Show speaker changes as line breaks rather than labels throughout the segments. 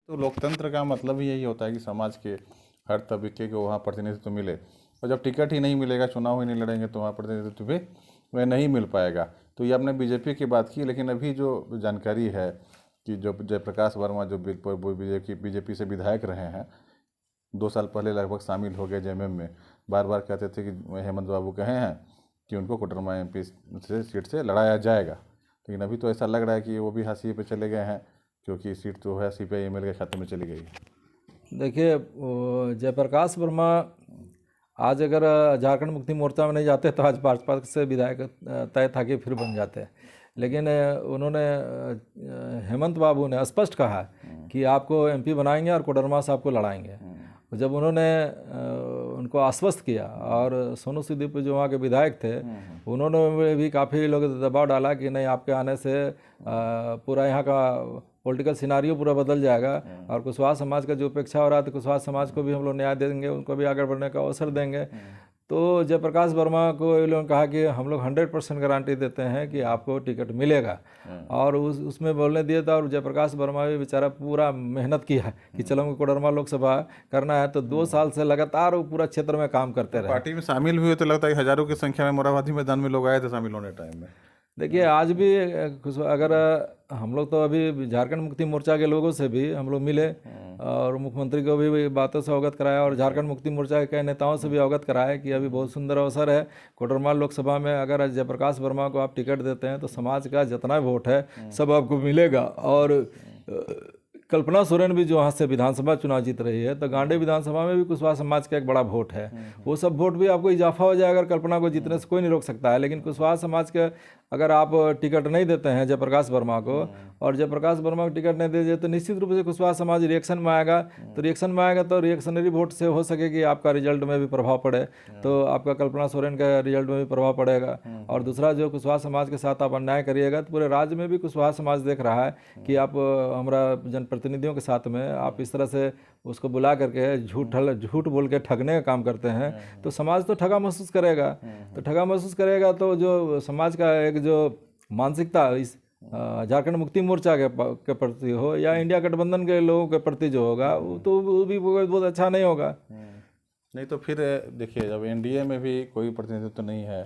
तो लोकतंत्र का मतलब ही यही होता है कि समाज के हर तबके को वहाँ प्रतिनिधित्व मिले, और जब टिकट ही नहीं मिलेगा, चुनाव ही नहीं लड़ेंगे, तो वहाँ प्रतिनिधित्व भी वह नहीं मिल पाएगा। तो ये आपने बीजेपी की बात की, लेकिन अभी जो जानकारी है कि जो जयप्रकाश वर्मा जो बीजेपी से विधायक रहे हैं, 2 साल पहले लगभग शामिल हो गए जेएमएम में, बार बार कहते थे कि हेमंत बाबू कहे हैं कि उनको कोडरमा एमपी से सीट से लड़ाया जाएगा, लेकिन अभी तो ऐसा लग रहा है कि वो भी हाशिए पे चले गए हैं, क्योंकि सीट तो है सीपीआई-एमएल के खाते में चली गई है।
देखिए, जयप्रकाश वर्मा आज अगर झारखंड मुक्ति मोर्चा में नहीं जाते तो आज भाजपा से विधायक तय था कि फिर बन जाते, लेकिन उन्होंने हेमंत बाबू ने स्पष्ट कहा कि आपको एमपी बनाएंगे और कोडरमा से आपको लड़ाएंगे। जब उन्होंने उनको आश्वस्त किया, और सोनू सीधीपुर जो वहाँ के विधायक थे, उन्होंने भी काफ़ी लोग दबाव डाला कि नहीं, आपके आने से पूरा यहाँ का पॉलिटिकल सिनारियो पूरा बदल जाएगा, और कुशवाहा समाज का जो उपेक्षा हो रहा था, कुशवाहा समाज को भी हम लोग न्याय देंगे, उनको भी आगे बढ़ने का अवसर देंगे। तो जयप्रकाश वर्मा को ये लोगों ने कहा कि हम लोग 100% गारंटी देते हैं कि आपको टिकट मिलेगा, और उसमें बोलने दिया था। और जयप्रकाश वर्मा भी बेचारा पूरा मेहनत किया कि चलो हमको कोडरमा लोकसभा करना है, तो 2 साल से लगातार वो पूरा क्षेत्र में काम करते रहे।
पार्टी में शामिल हुए तो लगता है कि हजारों की संख्या में मोरहाबादी मैदान में लोग आए थे शामिल होने टाइम में।
देखिए, आज भी अगर हम लोग तो अभी झारखंड मुक्ति मोर्चा के लोगों से भी हम लोग मिले, और मुख्यमंत्री को भी बातों से अवगत कराया, और झारखंड मुक्ति मोर्चा के नेताओं से भी अवगत कराया कि अभी बहुत सुंदर अवसर है कोडरमा लोकसभा में। अगर जयप्रकाश वर्मा को आप टिकट देते हैं तो समाज का जितना वोट है सब आपको मिलेगा। और कल्पना सोरेन भी जो यहाँ से विधानसभा चुनाव जीत रही है, तो गांडे विधानसभा में भी कुशवाहा समाज का एक बड़ा वोट है, वो सब वोट भी आपको इजाफा हो जाएगा। अगर कल्पना को जीतने से कोई नहीं रोक सकता है, लेकिन कुशवाहा समाज के अगर आप टिकट नहीं देते हैं जयप्रकाश वर्मा को, और जयप्रकाश वर्मा को टिकट नहीं दीजिए, तो निश्चित रूप से कुशवाहा समाज रिएक्शन में आएगा। तो रिएक्शन में आएगा तो रिएक्शनरी वोट से हो सके कि आपका रिजल्ट में भी प्रभाव पड़े, तो आपका कल्पना सोरेन का रिजल्ट में भी प्रभाव पड़ेगा। और दूसरा, जो कुशवाहा समाज के साथ आप अन्याय करिएगा, तो पूरे राज्य में भी कुशवाहा समाज देख रहा है कि आप हमारा जनप्रतिनिधियों के साथ में आप इस तरह से उसको बुला करके झूठ बोल के ठगने का काम करते हैं, तो समाज तो ठगा महसूस करेगा। तो ठगा महसूस करेगा तो जो समाज का एक जो मानसिकता इस झारखंड मुक्ति मोर्चा के प्रति हो, या इंडिया गठबंधन के लोगों के प्रति जो होगा, वो भी बहुत अच्छा नहीं होगा।
नहीं तो फिर देखिए, जब एनडीए में भी कोई प्रतिनिधित्व तो नहीं है,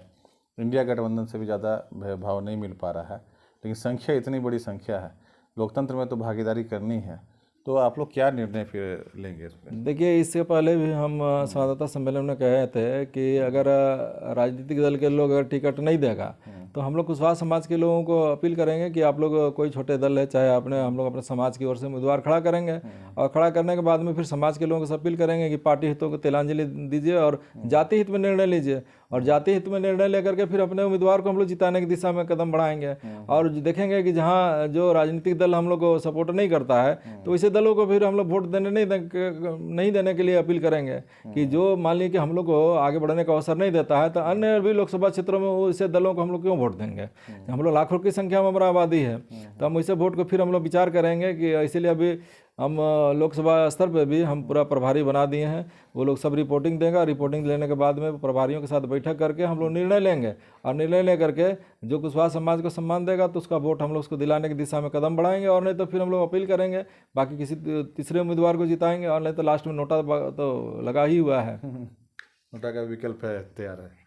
इंडिया गठबंधन से भी ज़्यादा भाव नहीं मिल पा रहा है, लेकिन संख्या इतनी बड़ी संख्या है, लोकतंत्र में तो भागीदारी करनी है, तो आप लोग क्या निर्णय फिर लेंगे इस पर?
देखिए, इससे पहले भी हम संवाददाता सम्मेलन में कहे थे कि अगर राजनीतिक दल के लोग अगर टिकट नहीं देगा, तो हम लोग कुशवाहा समाज के लोगों को अपील करेंगे कि आप लोग कोई छोटे दल है चाहे हम लोग अपने समाज की ओर से उम्मीदवार खड़ा करेंगे, और खड़ा करने के बाद में फिर समाज के लोगों से अपील करेंगे कि पार्टी हितों को तिलांजलि दीजिए और जाति हित में निर्णय लीजिए, और जाति हित में निर्णय लेकर के फिर अपने उम्मीदवार को हम लोग जिताने की दिशा में कदम बढ़ाएंगे। और देखेंगे कि जहाँ जो राजनीतिक दल हम लोग को सपोर्ट नहीं करता है, तो ऐसे दलों को फिर हम लोग वोट नहीं देने के लिए अपील करेंगे कि जो मान लीजिए कि हम लोग को आगे बढ़ने का अवसर नहीं देता है, तो अन्य भी लोकसभा क्षेत्रों में ऐसे दलों को हम लोग क्यों वोट देंगे? हम लोग लाखों की संख्या में हमारा आबादी है, तो हम वैसे वोट को फिर हम लोग विचार करेंगे कि इसीलिए अभी हम लोकसभा स्तर पे भी हम पूरा प्रभारी बना दिए हैं। वो लोग सब रिपोर्टिंग देगा, रिपोर्टिंग लेने के बाद में प्रभारियों के साथ बैठक करके हम लोग निर्णय लेंगे, और निर्णय ले करके जो कुशवाहा समाज को सम्मान देगा तो उसका वोट हम लोग उसको दिलाने की दिशा में कदम बढ़ाएंगे, और नहीं तो फिर हम लोग अपील करेंगे, बाकी किसी तीसरे उम्मीदवार को जिताएंगे, और नहीं तो लास्ट में नोटा तो लगा ही हुआ है।
नोटा का विकल्प है, तैयार है।